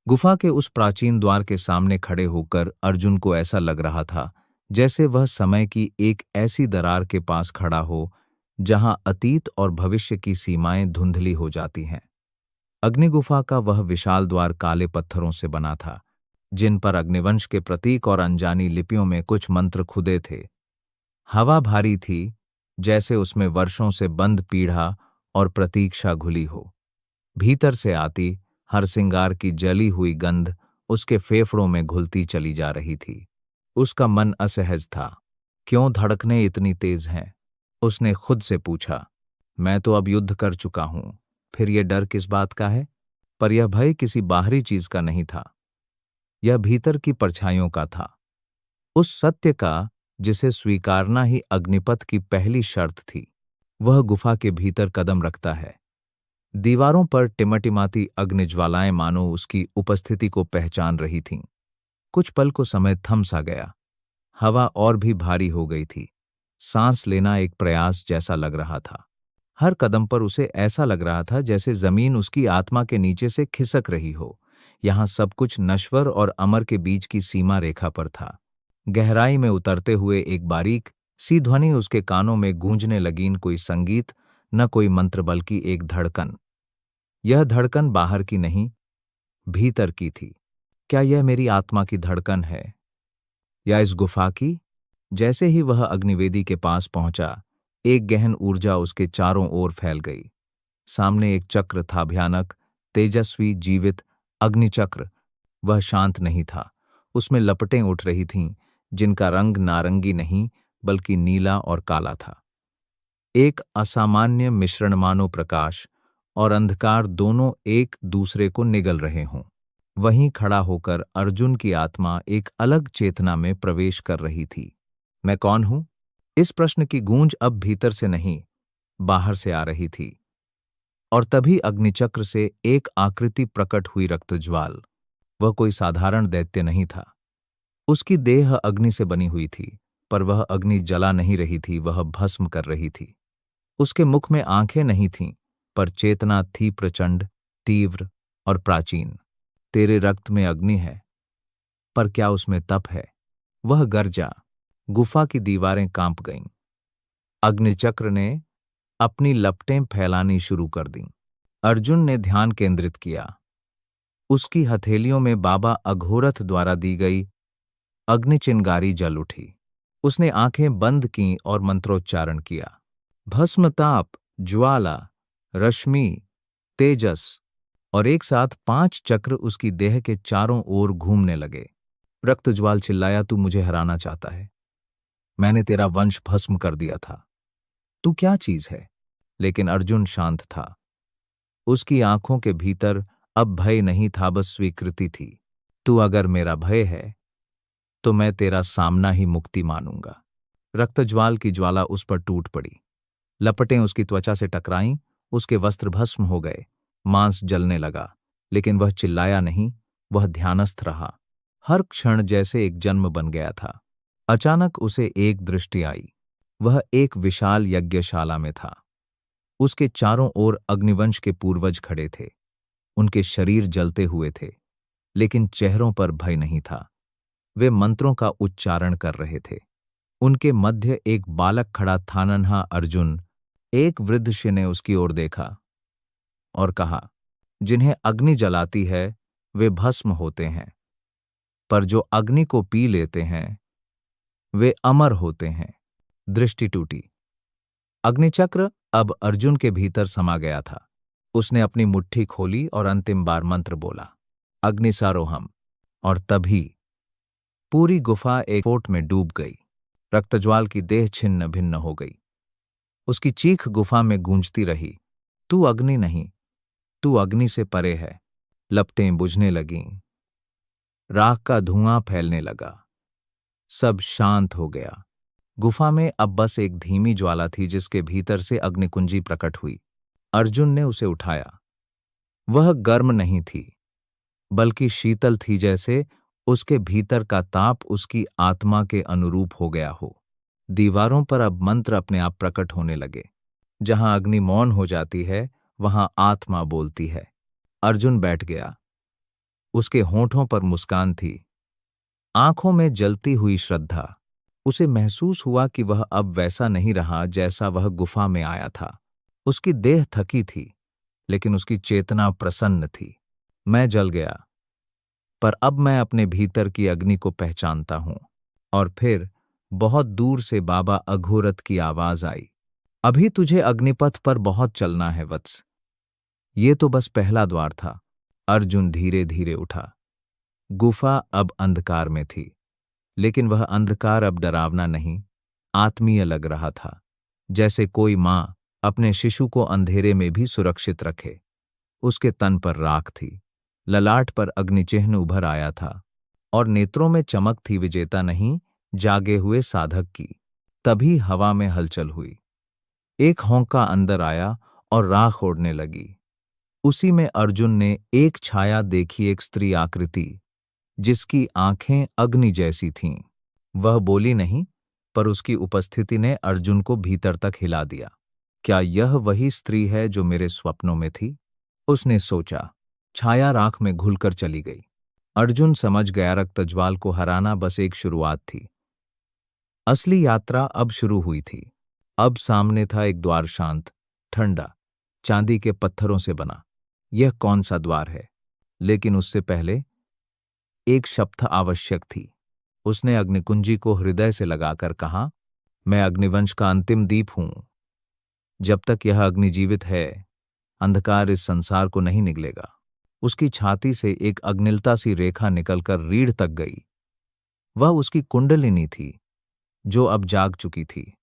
गुफा के उस प्राचीन द्वार के सामने खड़े होकर अर्जुन को ऐसा लग रहा था जैसे वह समय की एक ऐसी दरार के पास खड़ा हो जहां अतीत और भविष्य की सीमाएं धुंधली हो जाती हैं। अग्निगुफा का वह विशाल द्वार काले पत्थरों से बना था, जिन पर अग्निवंश के प्रतीक और अनजानी लिपियों में कुछ मंत्र खुदे थे। हवा भारी थी, जैसे उसमें वर्षों से बंद पीढ़ा और प्रतीक्षा घुली हो। भीतर से आती हर सिंगार की जली हुई गंध उसके फेफड़ों में घुलती चली जा रही थी। उसका मन असहज था। क्यों धड़कनें इतनी तेज हैं? उसने खुद से पूछा। मैं तो अब युद्ध कर चुका हूं, फिर यह डर किस बात का है? पर यह भय किसी बाहरी चीज का नहीं था, यह भीतर की परछाइयों का था। उस सत्य का जिसे स्वीकारना ही अग्निपथ की पहली शर्त थी। वह गुफा के भीतर कदम रखता है। दीवारों पर टिमटिमाती अग्निज्वालाएं मानो उसकी उपस्थिति को पहचान रही थीं। कुछ पल को समय थम सा गया। हवा और भी भारी हो गई थी। सांस लेना एक प्रयास जैसा लग रहा था। हर कदम पर उसे ऐसा लग रहा था जैसे जमीन उसकी आत्मा के नीचे से खिसक रही हो। यहाँ सब कुछ नश्वर और अमर के बीच की सीमा रेखा पर था। गहराई में उतरते हुए एक बारीक सी ध्वनि उसके कानों में गूंजने लगी। न कोई संगीत, न कोई मंत्र, बल्कि एक धड़कन। यह धड़कन बाहर की नहीं, भीतर की थी। क्या यह मेरी आत्मा की धड़कन है या इस गुफा की? जैसे ही वह अग्निवेदी के पास पहुंचा, एक गहन ऊर्जा उसके चारों ओर फैल गई। सामने एक चक्र था, भयानक, तेजस्वी, जीवित अग्निचक्र। वह शांत नहीं था। उसमें लपटें उठ रही थीं, जिनका रंग नारंगी नहीं बल्कि नीला और काला था। एक असामान्य मिश्रण, मानो प्रकाश और अंधकार दोनों एक दूसरे को निगल रहे हों। वहीं खड़ा होकर अर्जुन की आत्मा एक अलग चेतना में प्रवेश कर रही थी। मैं कौन हूं? इस प्रश्न की गूंज अब भीतर से नहीं, बाहर से आ रही थी। और तभी अग्निचक्र से एक आकृति प्रकट हुई, रक्तज्वाल। वह कोई साधारण दैत्य नहीं था। उसकी देह अग्नि से बनी हुई थी, पर वह अग्नि जला नहीं रही थी, वह भस्म कर रही थी। उसके मुख में आंखें नहीं थीं, पर चेतना थी, प्रचंड, तीव्र और प्राचीन। तेरे रक्त में अग्नि है, पर क्या उसमें तप है? वह गरजा। गुफा की दीवारें कांप गईं। अग्निचक्र ने अपनी लपटें फैलानी शुरू कर दीं। अर्जुन ने ध्यान केंद्रित किया। उसकी हथेलियों में बाबा अघोरथ द्वारा दी गई अग्निचिंगारी जल उठी। उसने आंखें बंद कीं और मंत्रोच्चारण किया। भस्मताप, ज्वाला, रश्मि, तेजस, और एक साथ 5 चक्र उसकी देह के चारों ओर घूमने लगे। रक्तज्वाल चिल्लाया, तू मुझे हराना चाहता है? मैंने तेरा वंश भस्म कर दिया था। तू क्या चीज है? लेकिन अर्जुन शांत था। उसकी आंखों के भीतर अब भय नहीं था, बस स्वीकृति थी। तू अगर मेरा भय है, तो मैं तेरा सामना ही मुक्ति मानूंगा। रक्तज्वाल की ज्वाला उस पर टूट पड़ी। लपटें उसकी त्वचा से टकराईं, उसके वस्त्र भस्म हो गए, मांस जलने लगा। लेकिन वह चिल्लाया नहीं, वह ध्यानस्थ रहा। हर क्षण जैसे एक जन्म बन गया था। अचानक उसे एक दृष्टि आई। वह एक विशाल यज्ञशाला में था। उसके चारों ओर अग्निवंश के पूर्वज खड़े थे। उनके शरीर जलते हुए थे, लेकिन चेहरों पर भय नहीं था। वे मंत्रों का उच्चारण कर रहे थे। उनके मध्य एक बालक खड़ा था, नन्हा अर्जुन। एक वृद्ध ऋषि ने उसकी ओर देखा और कहा, जिन्हें अग्नि जलाती है वे भस्म होते हैं, पर जो अग्नि को पी लेते हैं वे अमर होते हैं। दृष्टि टूटी। अग्निचक्र अब अर्जुन के भीतर समा गया था। उसने अपनी मुट्ठी खोली और अंतिम बार मंत्र बोला, अग्निसारोहम। और तभी पूरी गुफा एक फोट में डूब गई। रक्तज्वाल की देह छिन्न भिन्न हो गई। उसकी चीख गुफा में गूंजती रही, तू अग्नि नहीं, तू अग्नि से परे है। लपटें बुझने लगीं। राख का धुआं फैलने लगा। सब शांत हो गया। गुफा में अब बस एक धीमी ज्वाला थी, जिसके भीतर से अग्निकुंजी प्रकट हुई। अर्जुन ने उसे उठाया। वह गर्म नहीं थी, बल्कि शीतल थी, जैसे उसके भीतर का ताप उसकी आत्मा के अनुरूप हो गया हो। दीवारों पर अब मंत्र अपने आप प्रकट होने लगे। जहां अग्नि मौन हो जाती है, वहां आत्मा बोलती है। अर्जुन बैठ गया। उसके होठों पर मुस्कान थी, आंखों में जलती हुई श्रद्धा। उसे महसूस हुआ कि वह अब वैसा नहीं रहा जैसा वह गुफा में आया था। उसकी देह थकी थी, लेकिन उसकी चेतना प्रसन्न थी। मैं जल गया, पर अब मैं अपने भीतर की अग्नि को पहचानता हूं। और फिर बहुत दूर से बाबा अघोरत की आवाज आई, अभी तुझे अग्निपथ पर बहुत चलना है वत्स। ये तो बस पहला द्वार था। अर्जुन धीरे धीरे उठा। गुफा अब अंधकार में थी, लेकिन वह अंधकार अब डरावना नहीं, आत्मीय लग रहा था। जैसे कोई मां अपने शिशु को अंधेरे में भी सुरक्षित रखे। उसके तन पर राख थी, ललाट पर अग्निचिह्न उभर आया था, और नेत्रों में चमक थी विजेता नहीं, जागे हुए साधक की। तभी हवा में हलचल हुई। एक होंका अंदर आया और राख ओढ़ने लगी। उसी में अर्जुन ने एक छाया देखी, एक स्त्री आकृति जिसकी आंखें अग्नि जैसी थीं। वह बोली नहीं, पर उसकी उपस्थिति ने अर्जुन को भीतर तक हिला दिया। क्या यह वही स्त्री है जो मेरे स्वप्नों में थी? उसने सोचा। छाया राख में घुलकर चली गई। अर्जुन समझ गया, रक्तज्वाल को हराना बस एक शुरुआत थी। असली यात्रा अब शुरू हुई थी। अब सामने था एक द्वार, शांत, ठंडा, चांदी के पत्थरों से बना। यह कौन सा द्वार है? लेकिन उससे पहले एक शपथ आवश्यक थी। उसने अग्निकुंजी को हृदय से लगाकर कहा, मैं अग्निवंश का अंतिम दीप हूं। जब तक यह अग्नि जीवित है, अंधकार इस संसार को नहीं निगलेगा। उसकी छाती से एक अग्निलता सी रेखा निकलकर रीढ़ तक गई। वह उसकी कुंडलिनी थी, जो अब जाग चुकी थी।